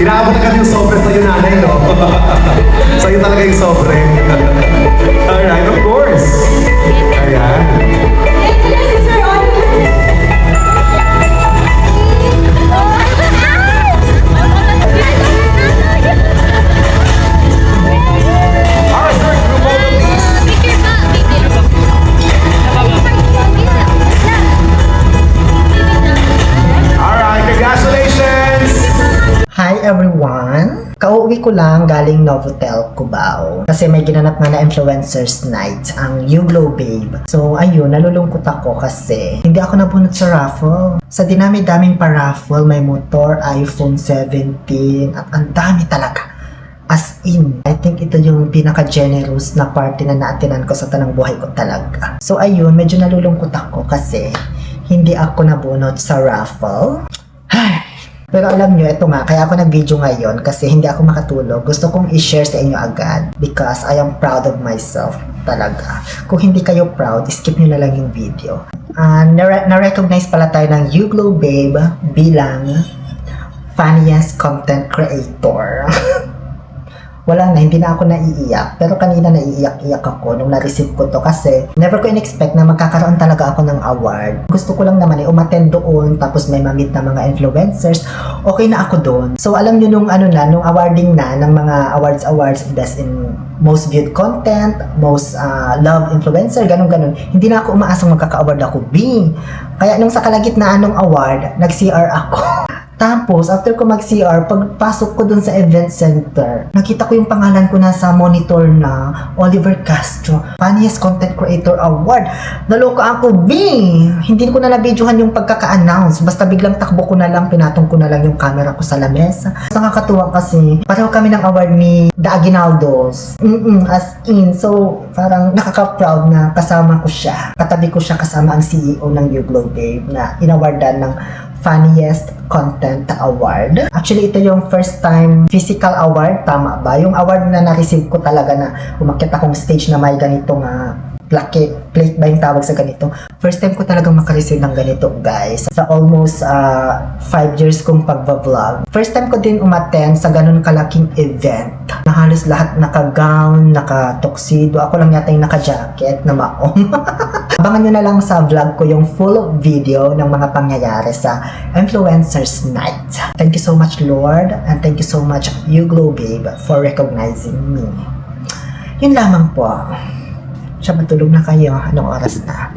Inaabot agad yung sobre sa'yo, nanay, no? Sa'yo talaga yung sobre. Alright, of course. Ayan. Arthur, group photo, please. Alright, congratulations! Hi everyone! Kauwi ko lang galing Novotel, Cubao. Kasi may ginanap nga na influencers night, ang You Glow Babe. So ayun, nalulungkot ako kasi hindi ako nabunot sa raffle. Sa dinami-daming pa-raffle, may motor, iPhone 17, at ang dami talaga. As in, I think ito yung pinaka-generous na party na naatinan ko sa tanang buhay ko talaga. So ayun, medyo nalulungkot ako kasi hindi ako nabunot sa raffle. Pero alam nyo, ito nga, kaya ako nag-video ngayon kasi hindi ako makatulog. Gusto kong i-share sa inyo agad because I am proud of myself talaga. Kung hindi kayo proud, skip nyo na lang yung video. Na-recognize pala tayo ng You Glow Babe bilang funniest content creator. Wala na, hindi na ako naiiyak. Pero kanina naiiyak-iyak ako nung na-receive ko to kasi never ko in-expect na magkakaroon talaga ako ng award. Gusto ko lang naman umattend doon tapos may mamit na mga influencers. Okay na ako doon. So alam nyo nung nung awarding na ng mga awards that's in most viewed content, most love influencer, ganun. Hindi na ako umaasang magkaka-award ako, Bing. Kaya nung sa kalagitnaan ng award, nag-CR ako. Tapos, after ko mag-CR, pagpasok ko dun sa event center, nakita ko yung pangalan ko nasa monitor na Oliver Castro, Funniest Content Creator Award. Naloka ako, Bing! Hindi ko na na-videohan yung pagkaka-announce. Basta biglang takbo ko na lang, pinatong ko na lang yung camera ko sa lamesa. Nakakatuwa kasi, pareho kami ng award ni The Aguinaldos. As in, so, parang nakaka-proud na kasama ko siya. Katabi ko siya kasama ang CEO ng You Glow Babe na inawardan ng Funniest Content Award. Actually, ito yung first time physical award, tama ba? Yung award na na-receive ko talaga na umakyat akong stage na may ganitong plate ba yung tawag sa ganito? First time ko talagang makareceive ng ganito, guys. Sa almost 5 years kong pagbablog. First time ko din umattend sa ganun kalaking event. Na halos lahat naka-gown, naka-tuxedo. Ako lang yata yung naka-jacket na maong. Abangan nyo na lang sa vlog ko yung full video ng mga pangyayari sa Influencers Night. Thank you so much, Lord. And thank you so much, You Glow Babe, for recognizing me. Yun lamang po. Siya, matulog na kayo. Anong oras na?